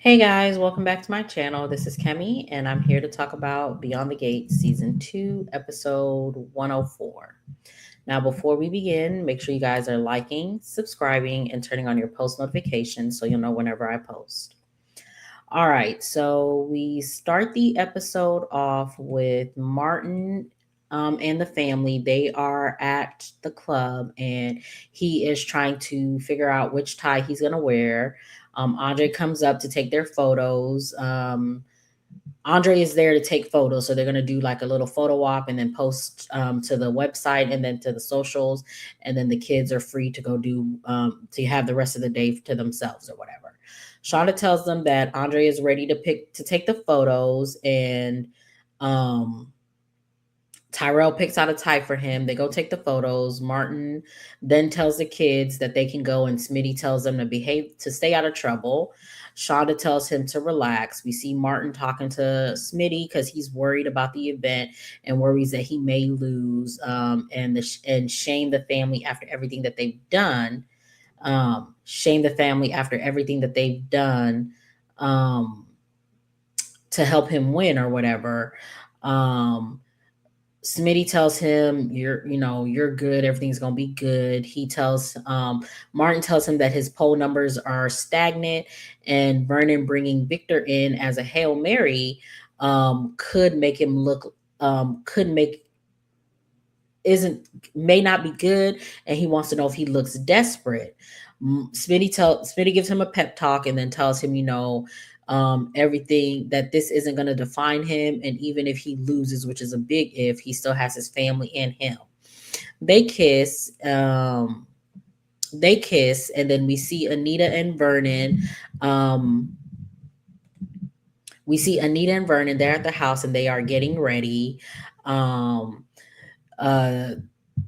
Hey guys, welcome back to my channel. This is Kemi, and I'm here to talk about Beyond the Gates Season 2, Episode 104. Now, before we begin, make sure you guys are liking, subscribing, and turning on your post notifications so you'll know whenever I post. All right, so we start the episode off with Martin and the family. They are at the club, and he is trying to figure out which tie he's going to wear. Andre comes up to take their photos. Andre is there to take photos, so they're going to do like a little photo op and then post to the website and then to the socials, and then the kids are free to go do to have the rest of the day to themselves or whatever. Shauna tells them that Andre is ready to take the photos, and um, Tyrell picks out a tie for him. They go take the photos. Martin then tells the kids that they can go, and Smitty tells them to behave, to stay out of trouble. Shonda tells him to relax. We see Martin talking to Smitty because he's worried about the event and worries that he may lose, and shame the family after everything that they've done. Shame the family after everything that they've done um, to help him win or whatever. Um, Smitty tells him, you're good. Everything's going to be good. Martin tells him that his poll numbers are stagnant, and Vernon bringing Victor in as a Hail Mary could make him look, could make, isn't, may not be good. And he wants to know if he looks desperate. Smitty gives him a pep talk and then tells him, everything, that this isn't going to define him, and even if he loses, which is a big if, he still has his family and him. They kiss. And then we see Anita and Vernon. Um, we see Anita and Vernon. They're at the house and they are getting ready. Um, uh,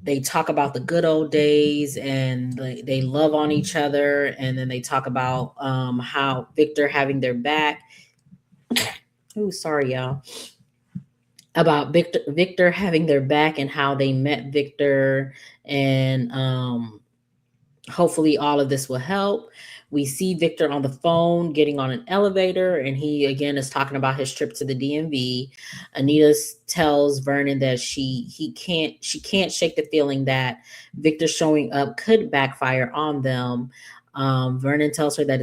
they talk about the good old days, and they love on each other, and then they talk about how Victor having their back. Oh, sorry, y'all. About Victor having their back and how they met Victor, and hopefully all of this will help. We see Victor on the phone getting on an elevator, and he again is talking about his trip to the DMV. Anita tells Vernon that she can't shake the feeling that Victor showing up could backfire on them. Vernon tells her that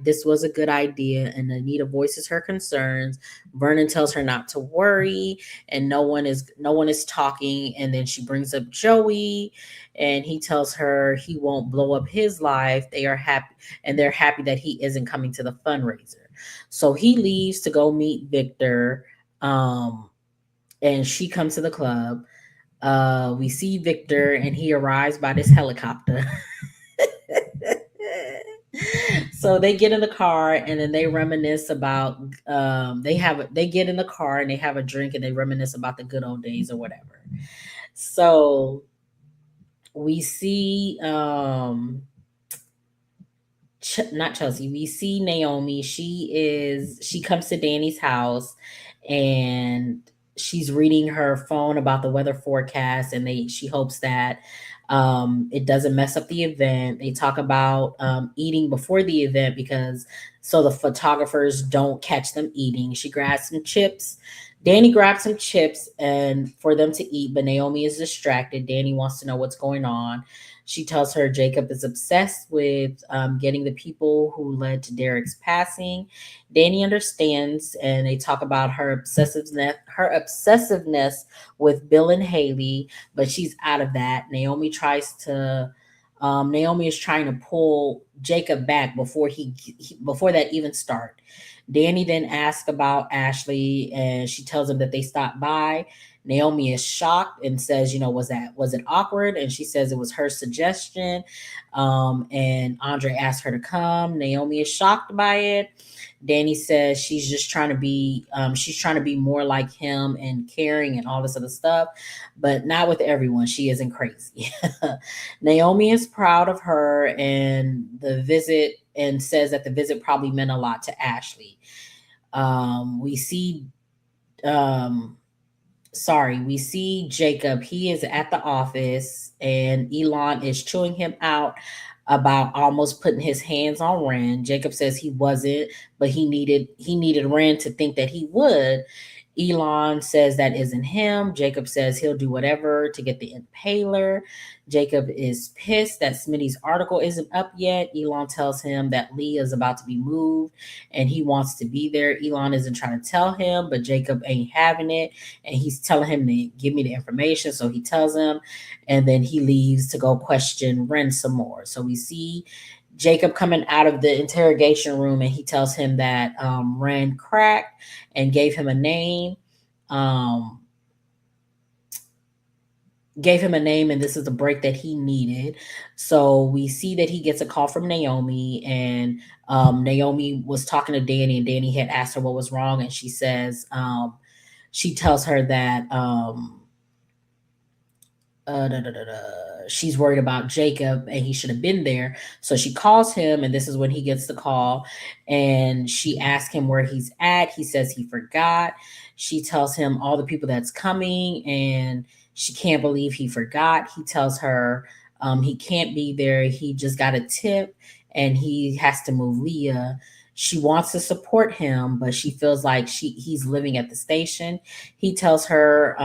this was a good idea, and Anita voices her concerns. Vernon tells her not to worry, and no one is talking. And then she brings up Joey, and he tells her he won't blow up his life. They are happy, and they're happy that he isn't coming to the fundraiser. So he leaves to go meet Victor, um, and she comes to the club. We see Victor, and he arrives by this helicopter. So they get in the car, and then they reminisce about they get in the car and they have a drink, and they reminisce about the good old days or whatever. So we see not Chelsea. We see Naomi. She comes to Danny's house, and she's reading her phone about the weather forecast, and she hopes that it doesn't mess up the event. They talk about eating before the event, because so the photographers don't catch them eating. She grabs some chips. Danny grabs some chips and for them to eat, but Naomi is distracted. Danny wants to know what's going on. She tells her Jacob is obsessed with getting the people who led to Derek's passing. Danny understands, and they talk about her obsessiveness with Bill and Haley, but she's out of that. Naomi is trying to pull Jacob back before that even start. Danny then asks about Ashley, and she tells him that they stopped by. Naomi is shocked and says, was it awkward? And she says it was her suggestion. And Andre asked her to come. Naomi is shocked by it. Danny says she's trying to be more like him and caring and all this other stuff, but not with everyone. She isn't crazy. Naomi is proud of her and the visit, and says that the visit probably meant a lot to Ashley. We see we see Jacob. He is at the office, and Elon is chewing him out. about almost putting his hands on Ren. Jacob says he wasn't, but he needed Ren to think that he would. Elon says that isn't him. Jacob says he'll do whatever to get the impaler. Jacob is pissed that Smitty's article isn't up yet. Elon tells him that Leah is about to be moved and he wants to be there. Elon isn't trying to tell him, but Jacob ain't having it. And he's telling him to give me the information. So he tells him, and then he leaves to go question Ren some more. So we see Jacob coming out of the interrogation room and he tells him that Ren cracked and gave him a name. Um, gave him a name, and this is the break that he needed. So we see that he gets a call from Naomi, and Naomi was talking to Danny, and Danny had asked her what was wrong, and she tells her that da, da, da, da. She's worried about Jacob and he should have been there. So she calls him, and this is when he gets the call. And she asks him where he's at. He says he forgot. She tells him all the people that's coming, and she can't believe he forgot. He tells her he can't be there. He just got a tip and he has to move Leah. She wants to support him, but she feels like he's living at the station. He tells her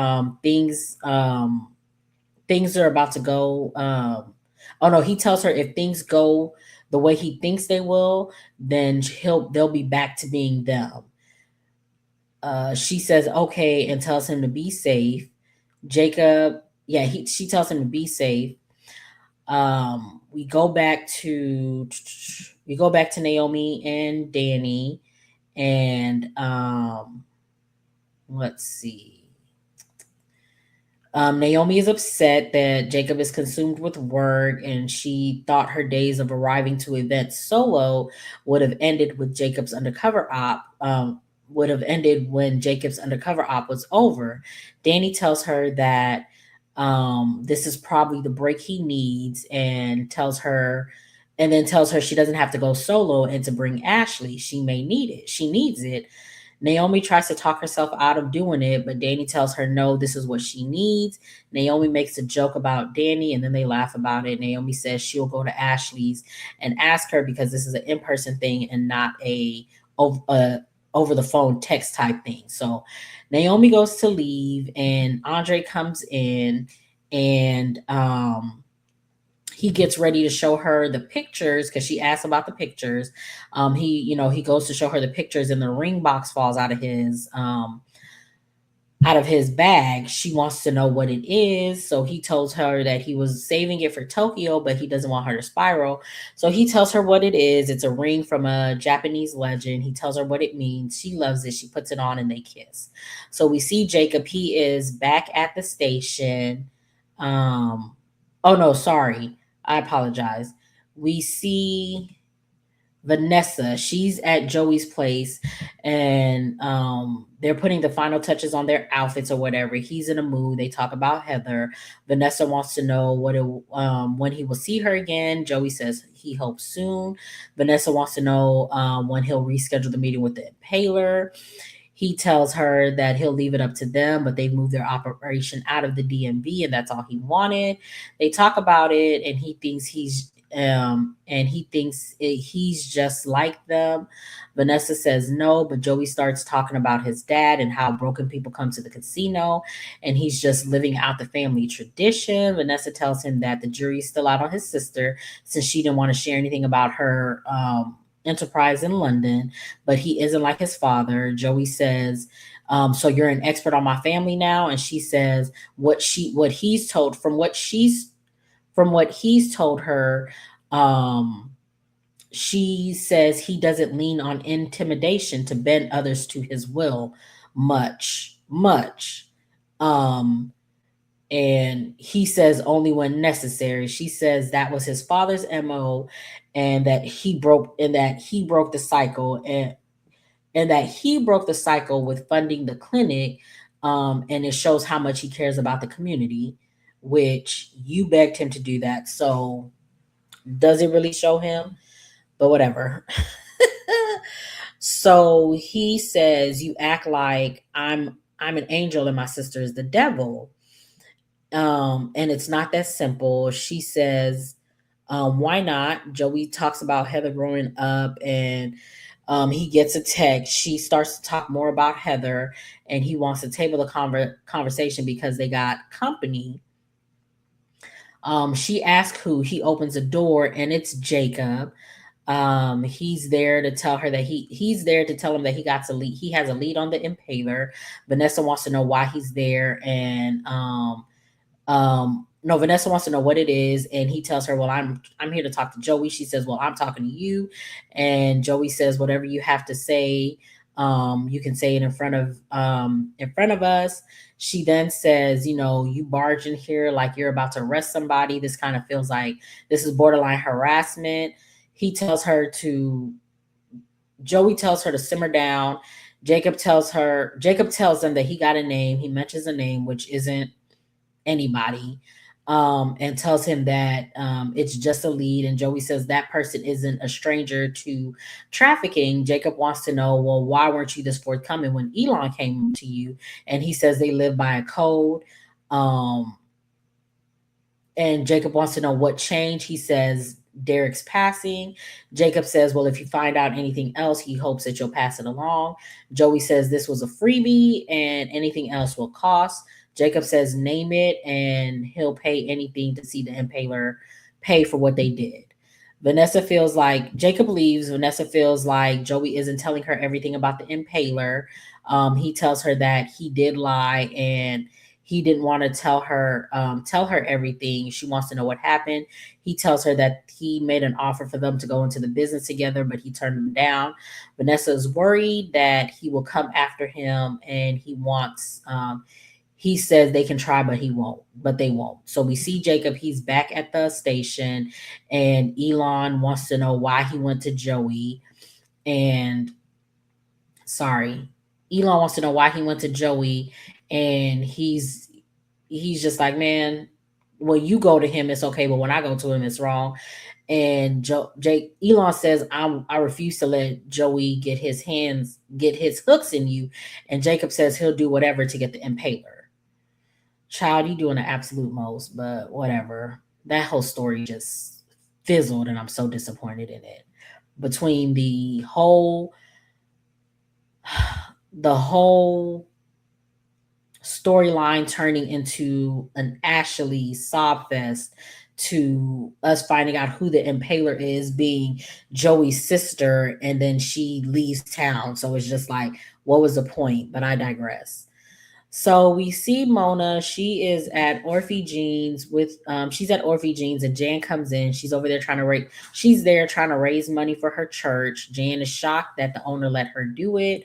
things are about to go. Oh no, he tells her if things go the way he thinks they will, then they'll be back to being them. She says okay and tells him to be safe. Jacob, yeah, she tells him to be safe. We go back to Naomi and Danny, and let's see. Naomi is upset that Jacob is consumed with work, and she thought her days of arriving to events solo would have ended with Jacob's undercover op. Would have ended when Jacob's undercover op was over. Danny tells her that this is probably the break he needs, and then tells her she doesn't have to go solo and to bring Ashley. She may need it. She needs it. Naomi tries to talk herself out of doing it, but Danny tells her no, this is what she needs. Naomi makes a joke about Danny, and then they laugh about it. Naomi says she'll go to Ashley's and ask her because this is an in-person thing and not a over the phone text type thing. So Naomi goes to leave, and Andre comes in, and he gets ready to show her the pictures because she asked about the pictures. He goes to show her the pictures, and the ring box falls out of his bag. She wants to know what it is. So he tells her that he was saving it for Tokyo, but he doesn't want her to spiral. So he tells her what it is. It's a ring from a Japanese legend. He tells her what it means. She loves it. She puts it on and they kiss. So we see Jacob. He is back at the station. Oh no, sorry. I apologize. We see Vanessa. She's at Joey's place, and they're putting the final touches on their outfits or whatever. He's in a mood. They talk about Heather. Vanessa wants to know when he will see her again. Joey says he hopes soon. Vanessa wants to know when he'll reschedule the meeting with the impaler. He tells her that he'll leave it up to them, but they've moved their operation out of the DMV, and that's all he wanted. They talk about it, and he thinks he's just like them. Vanessa says no, but Joey starts talking about his dad and how broken people come to the casino, and he's just living out the family tradition. Vanessa tells him that the jury's still out on his sister since she didn't want to share anything about her enterprise in London, but he isn't like his father. Joey says, so you're an expert on my family now? And she says what he's told her. She says he doesn't lean on intimidation to bend others to his will much. And he says only when necessary. She says that was his father's MO, and that he broke the cycle, and that he broke the cycle with funding the clinic. And it shows how much he cares about the community, which you begged him to do that. So does it really show him? But whatever. So he says, you act like I'm an angel and my sister is the devil. And it's not that simple. She says, Why not? Joey talks about Heather growing up, and he gets a text. She starts to talk more about Heather, and he wants to table the conversation because they got company. She asks who. He opens the door, and it's Jacob. He's there to tell her that he's there to tell him that he got to lead. He has a lead on the impaler. Vanessa wants to know why he's there, and no, Vanessa wants to know what it is, and he tells her, well, I'm here to talk to Joey. She says, well, I'm talking to you. And Joey says, whatever you have to say, you can say it in front of us. She then says, you barge in here like you're about to arrest somebody. This kind of feels like this is borderline harassment. Joey tells her to simmer down. Jacob tells them that he got a name. He mentions a name, which isn't anybody, and tells him that it's just a lead. And Joey says that person isn't a stranger to trafficking. Jacob wants to know, well, why weren't you this forthcoming when Elon came to you? And he says they live by a code. And Jacob wants to know what changed. He says Derek's passing. Jacob says, well, if you find out anything else, he hopes that you'll pass it along. Joey says this was a freebie and anything else will cost. Jacob says, name it, and he'll pay anything to see the impaler pay for what they did. Vanessa feels like Jacob leaves. Vanessa feels like Joey isn't telling her everything about the impaler. He tells her that he did lie and he didn't want to tell her everything. She wants to know what happened. He tells her that he made an offer for them to go into the business together, but he turned him down. Vanessa is worried that he will come after him, and he says they can try, but they won't. So we see Jacob, he's back at the station, and Elon wants to know why he went to Joey. Elon wants to know why he went to Joey, and he's just like, man, when you go to him, it's okay, but when I go to him, it's wrong. And Elon says, I refuse to let Joey get his hooks in you. And Jacob says he'll do whatever to get the impaler. Child, you doing the absolute most, but whatever. That whole story just fizzled, and I'm so disappointed in it. Between the whole storyline turning into an Ashley sob fest, to us finding out who the impaler is being Joey's sister, and then she leaves town. So it's just like, what was the point? But I digress. So we see Mona. She is at Orphe Jeans she's at Orphe Jeans, and Jan comes in. She's over there trying to raise money for her church. Jan is shocked that the owner let her do it.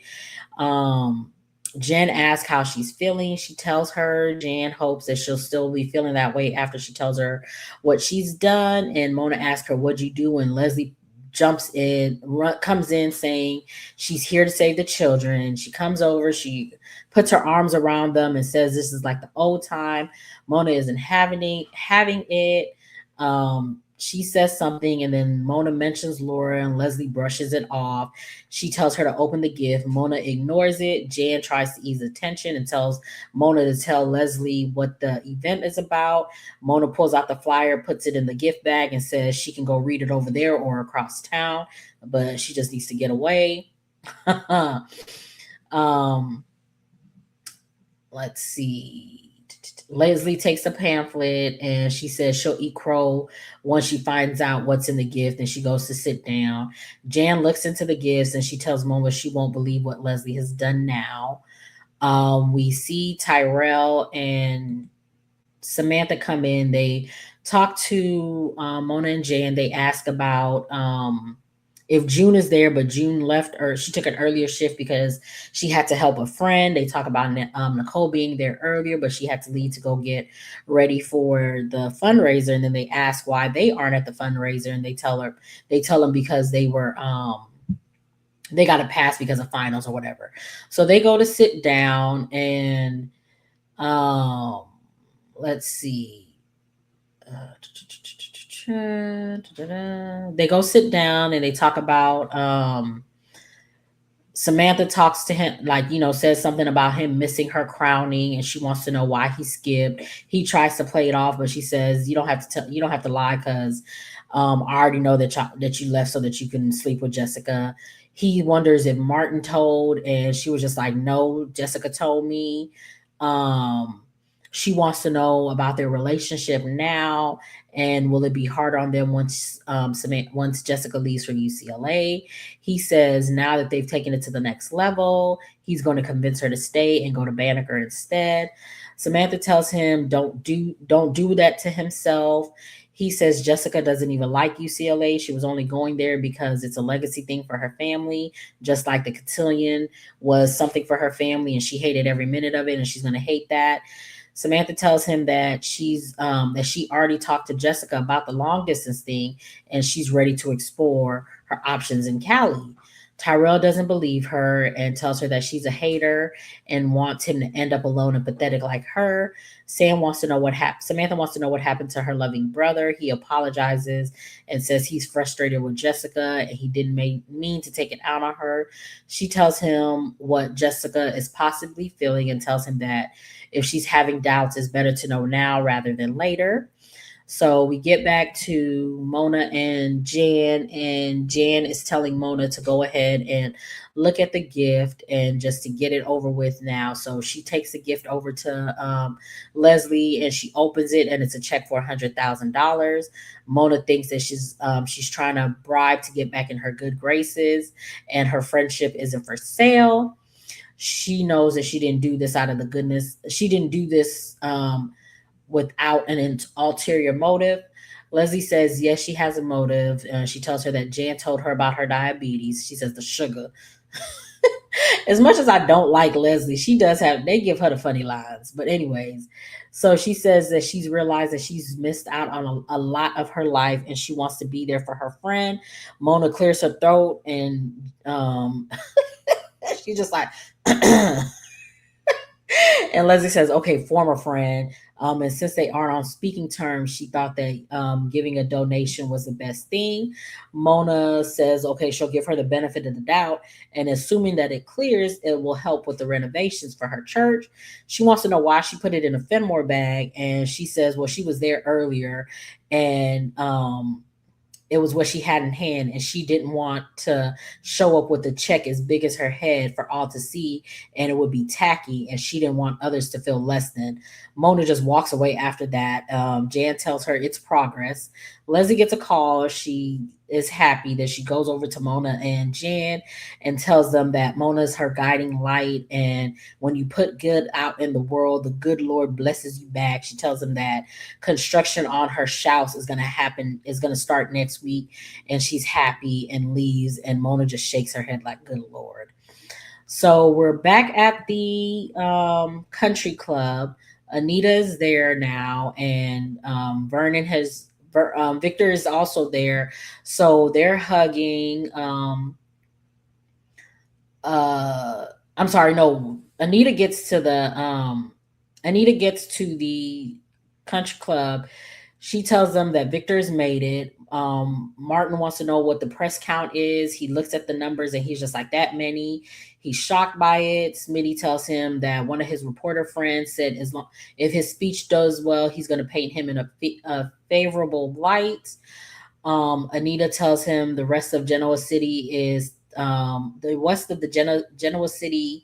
Jen asks how she's feeling. She tells her. Jan hopes that she'll still be feeling that way after she tells her what she's done. And Mona asks her, what'd you do? And Leslie comes in saying she's here to save the children. She comes over, she puts her arms around them and says this is like the old time. Mona isn't having it. She says something, and then Mona mentions Laura, and Leslie brushes it off. She tells her to open the gift. Mona ignores it. Jan tries to ease the tension and tells Mona to tell Leslie what the event is about. Mona pulls out the flyer, puts it in the gift bag, and says she can go read it over there or across town, but she just needs to get away. Let's see. Leslie takes a pamphlet, and she says she'll eat crow once she finds out what's in the gift, and she goes to sit down. Jan looks into the gifts, and she tells Mona she won't believe what Leslie has done now. We see Tyrell and Samantha come in. They talk to Mona and Jan. They ask about if June is there, but June left, or she took an earlier shift because she had to help a friend. They talk about Nicole being there earlier, but she had to leave to go get ready for the fundraiser. And then they ask why they aren't at the fundraiser, and they tell them because they were they got a pass because of finals or whatever. So they go to sit down, and let's see. They go sit down, and they talk about Samantha talks to him, says something about him missing her crowning, and she wants to know why he skipped. He tries to play it off, but she says you don't have to lie, because I already know that you left so that you can sleep with Jessica. He wonders if Martin told, and she was just like, no, Jessica told me. Um, she wants to know about their relationship now, and will it be hard on them once Jessica leaves for UCLA? He says now that they've taken it to the next level, he's going to convince her to stay and go to Banneker instead. Samantha tells him don't do that to himself. He says Jessica doesn't even like UCLA. She was only going there because it's a legacy thing for her family, just like the cotillion was something for her family, and she hated every minute of it, and she's going to hate that. Samantha tells him that she already talked to Jessica about the long distance thing, and she's ready to explore her options in Cali. Tyrell doesn't believe her and tells her that she's a hater and wants him to end up alone and pathetic like her. Sam wants to know what happened. Samantha wants to know what happened to her loving brother. He apologizes and says he's frustrated with Jessica and he didn't mean to take it out on her. She tells him what Jessica is possibly feeling and tells him that if she's having doubts, it's better to know now rather than later. So we get back to Mona and Jan is telling Mona to go ahead and look at the gift and just to get it over with now. So she takes the gift over to Leslie and she opens it and it's a check for $100,000. Mona thinks that she's trying to bribe to get back in her good graces, and her friendship isn't for sale. She knows that she didn't do this out of the goodness. She didn't do this without an ulterior motive. Leslie says, yes, she has a motive. She tells her that Jan told her about her diabetes. She says the sugar. As much as I don't like Leslie, they give her the funny lines. But, anyways, so she says that she's realized that she's missed out on a lot of her life and she wants to be there for her friend. Mona clears her throat and she's just like, and Leslie says, okay, former friend. And since they aren't on speaking terms, she thought that giving a donation was the best thing. Mona says, okay, she'll give her the benefit of the doubt. And assuming that it clears, it will help with the renovations for her church. She wants to know why she put it in a Fenmore bag. And she says, well, she was there earlier and it was what she had in hand, and she didn't want to show up with a check as big as her head for all to see, and it would be tacky, and she didn't want others to feel less than. Mona just walks away after that. Jan tells her it's progress. Leslie gets a call. She is happy that she goes over to Mona and Jan and tells them that Mona is her guiding light, and when you put good out in the world, the good Lord blesses you back. She tells them that construction on her house is going to start next week, and she's happy and leaves, and Mona just shakes her head like, good Lord. So we're back at the country club. Anita is there now, and Victor is also there. So they're hugging. Uh, I'm sorry, no. Anita gets to the country club. She tells them that Victor's made it. Martin wants to know what the press count is. He looks at the numbers and he's just like, that many. He's shocked by it. Smitty tells him that one of his reporter friends said if his speech does well, he's going to paint him in a favorable light. Anita tells him the rest of Genoa City is the west of the Genoa City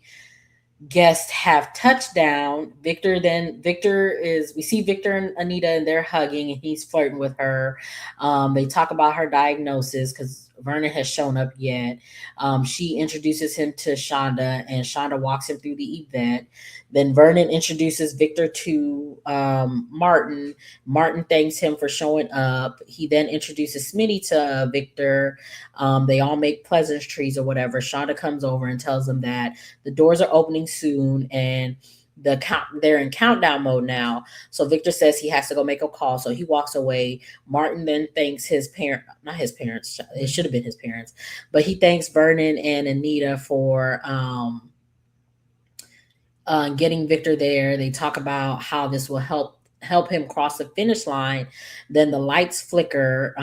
guests have touchdown. We see Victor and Anita and they're hugging and he's flirting with her. They talk about her diagnosis because Vernon has shown up yet. She introduces him to Shonda and Shonda walks him through the event. Then Vernon introduces Victor to Martin. Martin thanks him for showing up. He then introduces Smitty to Victor. They all make pleasantries or whatever. Shonda comes over and tells them that the doors are opening soon and they're in countdown mode now. So Victor says he has to go make a call. So he walks away. Martin then thanks not his parents. It should have been his parents, but he thanks Vernon and Anita for getting Victor there. They talk about how this will help him cross the finish line. Then the lights flicker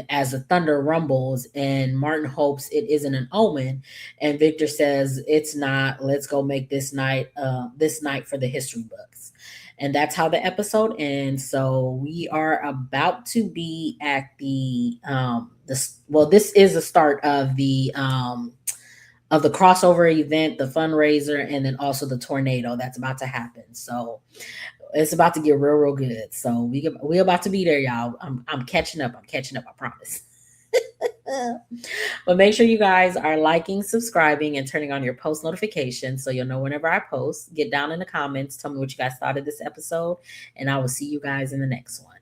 as the thunder rumbles, and Martin hopes it isn't an omen. And Victor says it's not. Let's go make this night for the history books. And that's how the episode ends. So we are about to be at this, well, this is the start of the crossover event, the fundraiser, and then also the tornado that's about to happen. So it's about to get real good. So we about to be there, y'all. I'm catching up. I'm catching up. I promise. But make sure you guys are liking, subscribing, and turning on your post notifications so you'll know whenever I post. Get down in the comments. Tell me what you guys thought of this episode, and I will see you guys in the next one.